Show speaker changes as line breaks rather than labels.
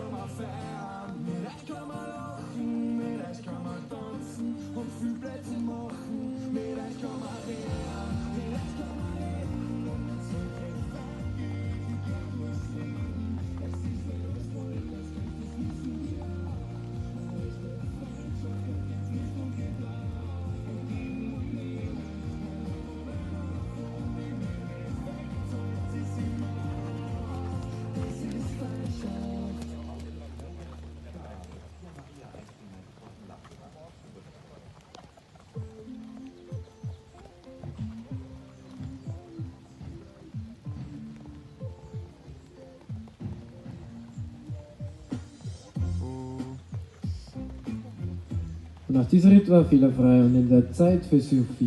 kann man feiern, mit euch kann man lachen, mit euch kann man tanzen und viel Plätze machen, mit euch kann man reden, mit euch kann man leben und mit so viel Vergnügen, ich kann nur singen, es ist lustvoll, das gibt es nicht in dir, meine echte Freundschaft wird jetzt nicht umgebracht, und geben und nehmen, mein Leben und wie mir Effekt, und sie sind das ist Freundschaft.
Und nach dieser Ritt war fehlerfrei und in der Zeit für Sophie.